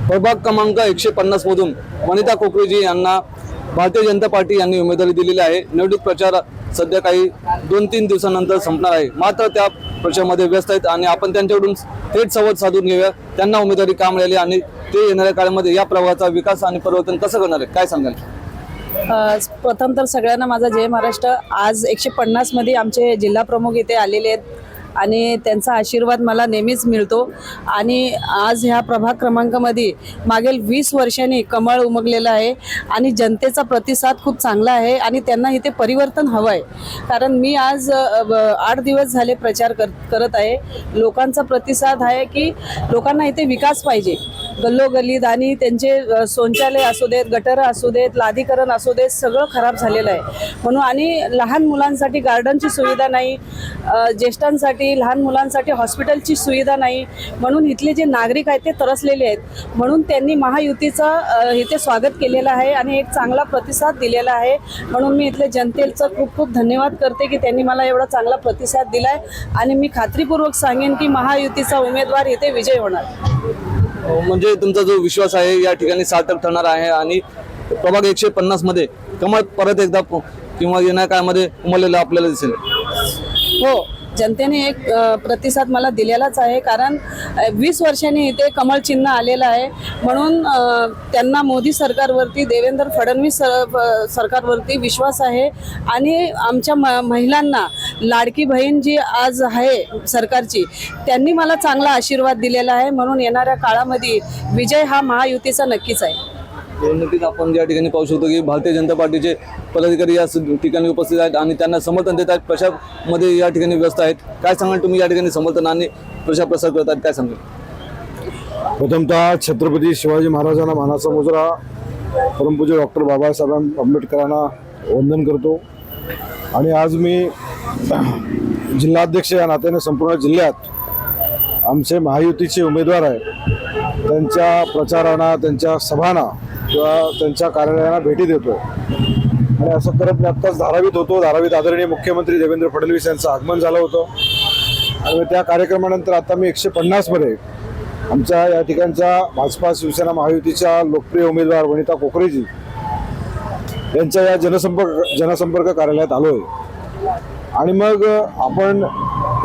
प्रभाग क्रमांक 150 मधून वनिता कोकरेजी यांना भारतीय जनता पार्टी यांनी उमेदवारी दिलेली आहे। निवडणूक प्रचार सध्या काही 2-3 दिवसानंतर संपणार आहे, मात्र त्या प्रचारामध्ये व्यस्त आहेत आणि आपण त्यांच्याकडून थेट संवाद साधून घेऊया। त्यांना उमेदवारी का मिळाली आणि ते येणाऱ्या काळामध्ये या प्रभागाचा विकास आणि परिवर्तन कसं करणार आहे, काय सांगाल? प्रथम तर सगळ्यांना माझा जय महाराष्ट्र। आज 150 मध्ये आमचे जिल्हा प्रमुख इथे आलेले आहेत आणि त्यांचा आशीर्वाद मला नेहमीच मिळतो आणि आज ह्या प्रभाग क्रमांकामध्ये मागील 20 वर्षांनी कमळ उमगलेलं आहे आणि जनतेचा प्रतिसाद खूप चांगला आहे आणि त्यांना इथे परिवर्तन हवं आहे। कारण मी आज 8 दिवस झाले प्रचार करत आहे। लोकांचा प्रतिसाद आहे की लोकांना इथे विकास पाहिजे, गल्लोगल्लीत आणि त्यांचे शौचालय असू देत, गटर असू देत, लादीकरण असू देत, सगळं खराब झालेलं आहे म्हणून। आणि लहान मुलांसाठी गार्डनची सुविधा नाही, ज्येष्ठांसाठी लहान मुलांसाठी हॉस्पिटलची सुविधा नाही म्हणून इथले जे नागरिक आहेत ते त्रसलेले आहेत। म्हणून त्यांनी महायुतीचं इथे स्वागत केलेलं आहे आणि एक चांगला प्रतिसाद दिलेला आहे। म्हणून मी इथले जनतेचं खूप खूप धन्यवाद करते की त्यांनी मला एवढा चांगला प्रतिसाद दिलाय आणि मी खात्रीपूर्वक सांगेन की महायुतीचा उमेदवार इथे विजय होणार। म्हणजे तुमचा जो विश्वास आहे या ठिकाणी सार्थक ठरणार आहे आणि प्रभाग 150 मध्ये कमळ परत एकदा किंवा येणाऱ्या काळामध्ये उमललेलं आपल्याला दिसेल। हो, जनतेने एक प्रतिसाद मला दिलेलाच आहे कारण 20 वर्षांनी इथे कमळ चिन्ह आलेलं आहे म्हणून त्यांना मोदी सरकारवरती, देवेंद्र फडणवीस सरकारवरती विश्वास आहे। आणि आमच्या महिलांना लाडकी बहीण जी आज आहे सरकारची, त्यांनी मला चांगला आशीर्वाद दिलेला आहे म्हणून येणाऱ्या काळामध्ये विजय हा महायुतीचा नक्कीच आहे। नक्कीच आपण या ठिकाणी पाहू शकतो की भारतीय जनता पार्टीचे पदाधिकारी या ठिकाणी उपस्थित आहेत आणि त्यांना समर्थन देत आहेत, प्रचारामध्ये या ठिकाणी व्यस्त आहेत। काय सांगाल तुम्ही या ठिकाणी समर्थन आणि प्रचार प्रसार करत आहेत, काय सांगाल? प्रथमतः छत्रपती शिवाजी महाराजांना मानाचा मुजरा, परमपूज्य डॉक्टर बाबासाहेब आंबेडकरांना वंदन करतो। आणि आज मी जिल्हाध्यक्ष या नात्याने संपूर्ण जिल्ह्यात आमचे महायुतीचे उमेदवार आहेत त्यांच्या प्रचारांना, त्यांच्या सभांना किंवा त्यांच्या कार्यालयांना भेटी देतो आणि असं करत मी आत्ताच धारावीत होतो। धारावीत आदरणीय मुख्यमंत्री देवेंद्र फडणवीस यांचं आगमन झालं होतं आणि त्या कार्यक्रमानंतर आता मी 150 मध्ये आमच्या या ठिकाणच्या भाजपा शिवसेना महायुतीच्या लोकप्रिय उमेदवार वनिता कोकरेजी यांच्या या जनसंपर्क कार्यालयात आलोय। आणि मग आपण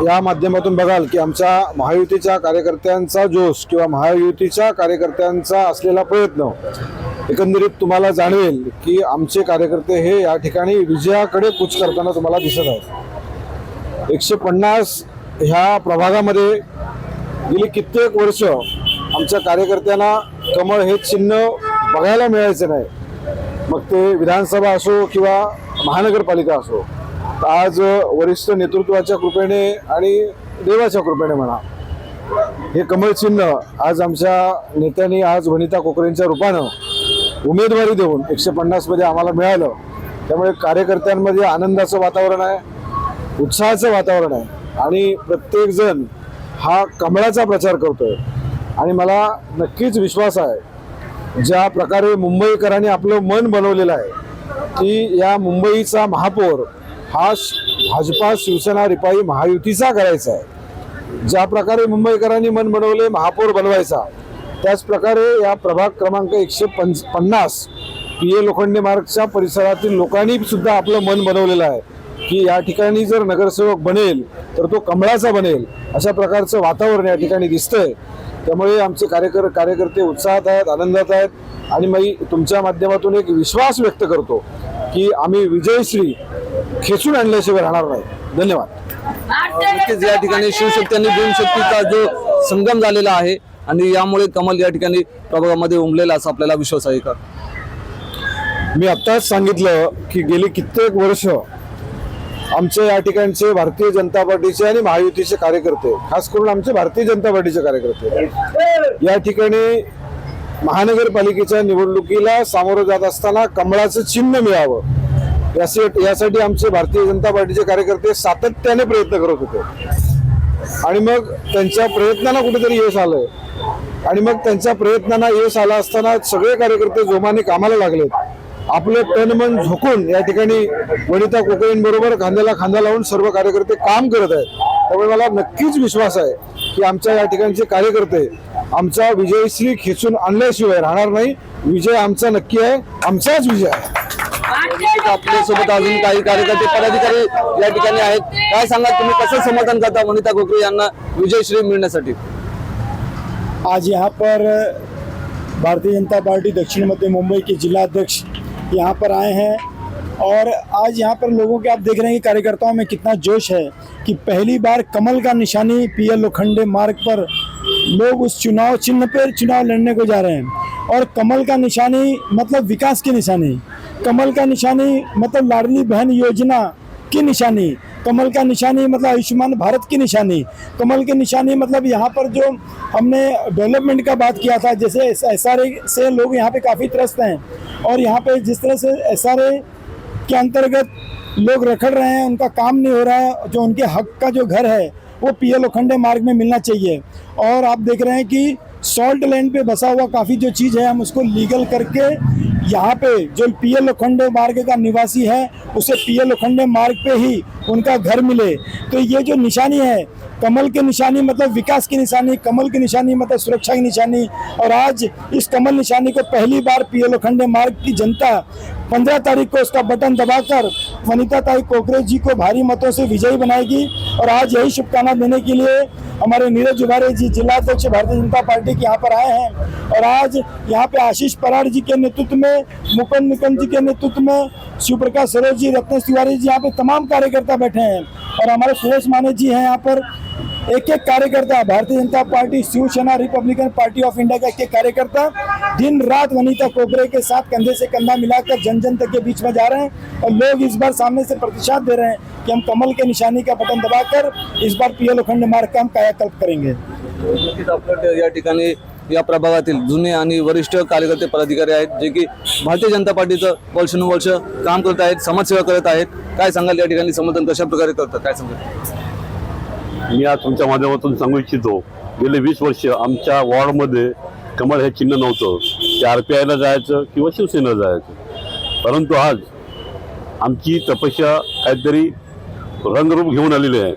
या माध्यमातून बघाल की आमच्या महायुतीच्या कार्यकर्त्यांचा जोश किंवा महायुतीच्या कार्यकर्त्यांचा असलेला प्रयत्न एकंदरीत तुम्हाला जाणवेल की आमचे कार्यकर्ते हे या ठिकाणी विजयाकडे कूच करताना तुम्हाला दिसत आहेत। 150 ह्या प्रभागामध्ये गेली कित्येक वर्ष आमच्या कार्यकर्त्यांना कमळ हे चिन्ह बघायला मिळायचं नाही, मग ते विधानसभा असो किंवा महानगरपालिका असो। आज वरिष्ठ नेतृत्वाच्या कृपेने आणि देवाच्या कृपेने म्हणा, हे कमळ चिन्ह आज आमच्या नेत्यांनी आज वनिता कोकरेंच्या रूपानं उमेदवारी देऊन 150 मध्ये आम्हाला मिळालं। त्यामुळे कार्यकर्त्यांमध्ये आनंदाचं वातावरण आहे, उत्साहाचं वातावरण आहे आणि प्रत्येक जण हा कमळाचा प्रचार करतोय। आणि मला नक्कीच विश्वास आहे ज्या प्रकारे मुंबईकरांनी आपलं मन बनवलेलं आहे की या मुंबईचा महापौर हा भाजपा शिवसेना रिपाई महायुतीचा करायचा आहे, ज्या प्रकारे मुंबईकरांनी मन बनवले महापौर बनवायचा, त्याच प्रकारे या प्रभाग क्रमांक 150 PA लोखंडे मार्गच्या परिसरातील लोकांनी सुद्धा आपलं मन बनवलेलं आहे की या ठिकाणी जर नगरसेवक बनेल तर तो कमळाचा बनेल, अशा प्रकारचं वातावरण या ठिकाणी दिसतंय। त्यामुळे आमचे कार्यकर्ते उत्साहात आहेत, आनंदात आहेत आणि मी तुमच्या माध्यमातून एक विश्वास व्यक्त करतो की आम्ही विजयश्री खेचून आणल्याशिवाय राहणार नाही। धन्यवाद। नक्कीच या ठिकाणी शिवशक्ती आणि भीमशक्तीचा जो संगम झालेला आहे आणि यामुळे कमल या ठिकाणी प्रभागामध्ये उमलेला असा आपल्याला विश्वास आहे का? मी आत्ताच सांगितलं की गेली कित्येक वर्ष आमचे या ठिकाणचे भारतीय जनता पार्टीचे आणि महायुतीचे कार्यकर्ते, खास करून आमचे भारतीय जनता पार्टीचे कार्यकर्ते या ठिकाणी महानगरपालिकेच्या निवडणुकीला सामोरं जात असताना कमळाचं चिन्ह मिळावं यासाठी आमचे भारतीय जनता पार्टीचे कार्यकर्ते सातत्याने प्रयत्न करत होते आणि मग त्यांच्या प्रयत्नांना कुठेतरी यश आलंय आणि मग त्यांच्या प्रयत्नांना यश आला असताना सगळे कार्यकर्ते जोमाने कामाला लागलेत. आपलं तन मन झोकून या ठिकाणी वनिता कोकरेंबरोबर खांद्याला खांदा लावून सर्व कार्यकर्ते काम करत आहेत. त्यामुळे मला नक्कीच विश्वास आहे की आमच्या या ठिकाणचे कार्यकर्ते आमचा विजयश्री खेचून आणल्याशिवाय राहणार नाही. विजय आमचा नक्की आहे, आमचाच विजय आहे. आपल्यासोबत अजून काही कार्यकर्ते पदाधिकारी या ठिकाणी आहेत. काय सांगा, तुम्ही कसं समर्थन करता वनिता कोकरे यांना विजयश्री मिळण्यासाठी? आज यहाँ पर भारतीय जनता पार्टी दक्षिण मध्य मुंबई के जिला अध्यक्ष यहाँ पर आए हैं और आज यहाँ पर लोगों के आप देख रहे हैं कि कार्यकर्ताओं में कितना जोश है कि पहली बार कमल का निशानी पीएल लोखंडे मार्ग पर लोग उस चुनाव चिन्ह पर चुनाव लड़ने को जा रहे हैं। और कमल का निशानी मतलब विकास की निशानी, कमल का निशानी मतलब लाडली बहन योजना की निशानी, कमल का निशानी मतलब आयुष्मान भारत की निशानी, कमल की निशानी मतलब यहाँ पर जो हमने डेवलपमेंट का बात किया था, जैसे SRA से लोग यहाँ पे काफ़ी त्रस्त हैं और यहाँ पे जिस तरह से SRA के अंतर्गत लोग रखड़ रहे हैं, उनका काम नहीं हो रहा है, जो उनके हक का जो घर है वो पीएल लोखंडे मार्ग में मिलना चाहिए। और आप देख रहे हैं कि सॉल्ट लैंड पे बसा हुआ काफ़ी जो चीज़ है हम उसको लीगल करके यहाँ पे जो पीएल लोखंडे मार्ग का निवासी है उसे पीएल लोखंडे मार्ग पे ही उनका घर मिले। तो ये जो निशानी है, कमल की निशानी मतलब विकास की निशानी, कमल की निशानी मतलब सुरक्षा की निशानी। और आज इस कमल निशानी को पहली बार पीएल लोखंडे मार्ग की जनता 15 तारीख को उसका बटन दबाकर वनिता ताई कोकरे जी को भारी मतों से विजयी बनाएगी। और आज यही शुभकामना देने के लिए हमारे नीरज जुबारे जी जिला अध्यक्ष भारतीय जनता पार्टी के यहाँ पर आए हैं। और आज यहाँ पे आशीष परार जी के नेतृत्व में, मुकुंद निकम जी के नेतृत्व में, शिव प्रकाश सरोज जी, रत्नेश तिवारी जी, यहाँ पे तमाम कार्यकर्ता बैठे हैं। और हमारे सुरेश माने जी हैं यहाँ पर। एक एक कार्यकर्ता Bharatiya Janata party, Shivsena, Republican party of India का एक एक कार्यकर्ता दिन रात वनिता कोकरे के साथ कंधे से कंधा मिलाकर जन जन तक के बीच में जा रहे हैं। और लोग इस बार सामने से प्रतिशत दे रहे हैं कि हम कमल के निशानी का बटन दबाकर इस बार पीएल लोखंडे मार्ग का हम कायाकल्प करेंगे। नक्कीच आपल्या या ठिकाणी या प्रभागातील जुने आणि वरिष्ठ कार्यकर्ते पदाधिकारी आहेत जे की भारतीय जनता पार्टीचं वर्षानुवर्ष काम करत आहेत, समाजसेवा करत आहेत. काय सांगाल, या ठिकाणी समर्थन कशा प्रकारे करतात, काय सांगाल? मी आज तुमच्या माध्यमातून सांगू इच्छितो, गेले 20 वर्ष आमच्या वॉर्डमध्ये कमळ हे चिन्ह नव्हतं. ते RPIला जायचं किंवा शिवसेनेला जायचं. परंतु आज आमची तपस्या काहीतरी रंगरूप घेऊन आलेली आहे,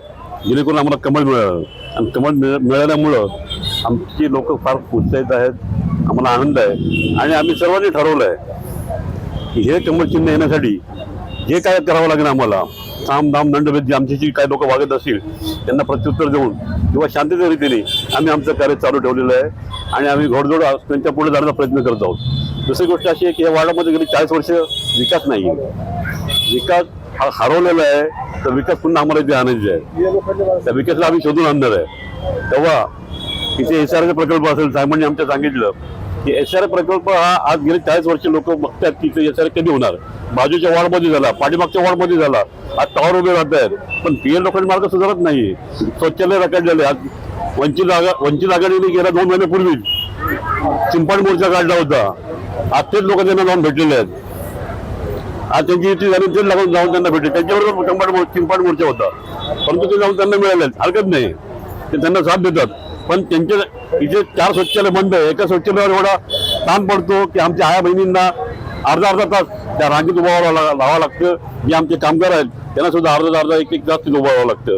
जेणेकरून आम्हाला कमळ मिळालं. आणि कमळ मिळाल्यामुळं आमची लोक फार उत्साहित आहेत, आम्हाला आनंद आहे. आणि आम्ही सर्वांनी ठरवलं आहे की हे कमळ चिन्ह येण्यासाठी जे काय करावं लागेल आम्हाला, साम दाम दंडभेद जे आमच्याशी काही लोक वागत असतील त्यांना प्रत्युत्तर देऊन किंवा शांततेच्या रीतीने आम्ही आमचं कार्य चालू ठेवलेलं आहे आणि आम्ही घोडदौड त्यांच्या पुढे जाण्याचा प्रयत्न करत आहोत. दुसरी गोष्ट अशी आहे की या वार्डामध्ये गेली 40 वर्ष विकास नाही आहे. विकास हा हरवलेला आहे, तर विकास पुन्हा आम्हाला इथे आणायचे आहे. त्या विकासाला आम्ही शोधून आणणार आहे. तेव्हा इथे SRA प्रकल्प असेल, साहेबांनी आमच्या सांगितलं की SRA प्रकल्प हा आज गेले 40 वर्ष लोक बघतात की इथे SRA कधी होणार. बाजूच्या वॉर्डमध्ये झाला, पाठीमागच्या वॉर्डमध्ये झाला, आज टावर उभे राहत आहेत, पण पीएल लोखंडे मार्ग सुधारत नाही. शौचालय रखडलेले. आज वंचित आघाडीने गेल्या 2 महिन्यापूर्वी चिंपाड मोर्चा काढला होता. आज तेच लोक त्यांना जाऊन भेटलेले आहेत. आज त्यांची युती झाली, तेच जाऊन त्यांना भेटले. त्यांच्याबरोबर चिंपाड मोर्चा होता, परंतु ते जाऊन त्यांना मिळाले. हरकत नाही, ते त्यांना साथ देतात. पण त्यांच्या इथे 4 शौचालय बंद आहे. एका शौचालयावर एवढा ताण पडतो की आमच्या आया बहिणींना अर्धा तास त्या रांगेत उभं राहावं लागतं. जे आमचे कामगार आहेत त्यांना सुद्धा अर्धा एक तास तिथे उभं राहावं लागतं.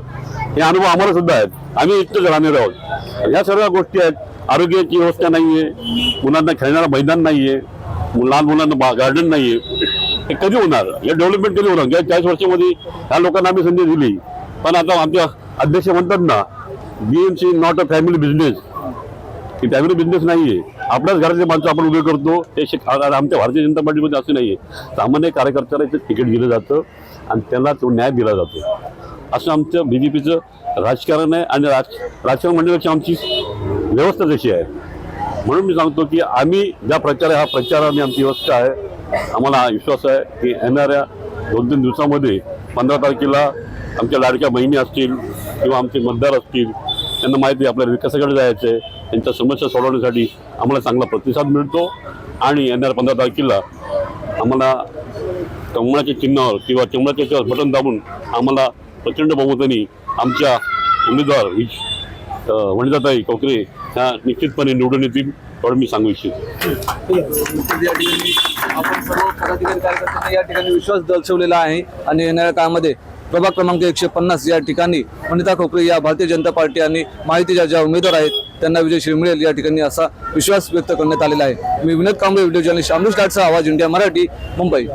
हे अनुभव आम्हाला सुद्धा आहेत. आम्ही इथंच राहणार आहोत. या सर्व गोष्टी आहेत. आरोग्याची व्यवस्था नाहीये, मुलांना खेळणारं मैदान नाहीये, लहान मुलांना गार्डन नाहीये. हे कधी होणार? हे डेव्हलपमेंट कधी होणार? गेल्या 40 वर्षामध्ये ह्या लोकांना आम्ही संधी दिली, पण आता आमच्या अध्यक्ष म्हणतात ना, BMC not a family business. की फॅमिली बिझनेस नाहीये. आपल्याच घरातले माणसं आपण उभे करतो. ते आमच्या भारतीय जनता पार्टीमध्ये असं नाहीये. सामान्य कार्यकर्त्याला इथे तिकीट दिलं जातं आणि त्याला तो न्याय दिला जातो. असं आमचं BJPचं राजकारण आहे. आणि राजकारण म्हणण्यापेक्षा आमची व्यवस्था तशी आहे. म्हणून मी सांगतो की आम्ही ज्या प्रचार आहे, हा प्रचार आणि आमची व्यवस्था आहे. आम्हाला विश्वास आहे की येणाऱ्या 2-3 दिवसामध्ये 15 तारखेला आमच्या लाडक्या बहिणी असतील किंवा आमचे मतदार असतील, त्यांना माहिती आहे आपल्याला विकासाकडे जायचं आहे. त्यांच्या समस्या सोडवण्यासाठी आम्हाला चांगला प्रतिसाद मिळतो. आणि येणाऱ्या 15 तारखेला आम्हाला कमळाच्या चिन्हावर किंवा कमळाच्या याच्यावर बटन दाबून आम्हाला प्रचंड बहुमताने आमच्या उमेदवार वनिताताई कोकरे ह्या निश्चितपणे निवडून येतील एवढं मी सांगू इच्छितो. या ठिकाणी आपण सर्व पदाधिकारी कार्यकर्त्यांनी या ठिकाणी विश्वास दर्शवलेला आहे आणि येणाऱ्या काळामध्ये प्रभाग क्रमांक 150 या ठिकाणी वनिता कोकरे या भारतीय जनता पार्टी आणि माहितीच्या ज्या उमेदवार आहेत त्यांना विजयश्री मिळेल या ठिकाणी असा विश्वास व्यक्त करण्यात आलेला आहे. मी विनोद कांबळे, व्हिडिओ जर्नलिस्ट अमरीश लाटचा आवाज इंडिया मराठी, मुंबई.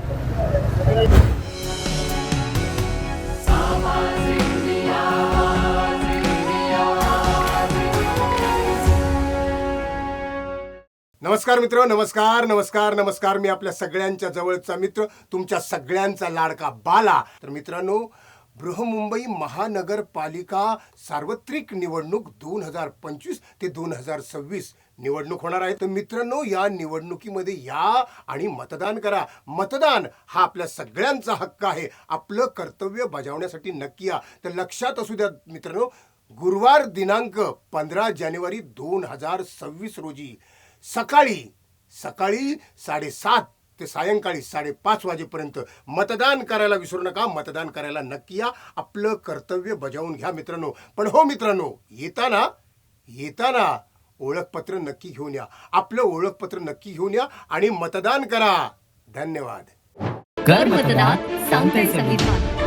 नमस्कार मित्र, नमस्कार नमस्कार नमस्कार. मी आपल्या सगळ्यांच्या जवळचा मित्र, तुमच्या सगळ्यांचा लाडका बाला. तर मित्रांनो, बृहमुंबई महानगरपालिका सार्वत्रिक निवडणूक 2025 ते 2026 निवडणूक होणार आहे. तर मित्रांनो, या निवडणुकीमध्ये या आणि मतदान करा. मतदान हा आपल्या सगळ्यांचा हक्क आहे. आपलं कर्तव्य बजावण्यासाठी नक्की या. तर लक्षात असू द्या मित्रांनो, गुरुवार दिनांक 15 जानेवारी 2026 रोजी सकाळी 7:30 ते सायंकाळी 5:30 वाजेपर्यंत मतदान करायला विसरू नका. मतदान करायला नक्की या. आपलं कर्तव्य बजावून घ्या मित्रांनो. पण हो मित्रांनो, येताना ओळखपत्र नक्की घेऊन या. आपलं ओळखपत्र नक्की घेऊन या आणि मतदान करा. धन्यवाद. कर मतदान, सांगते संविधान.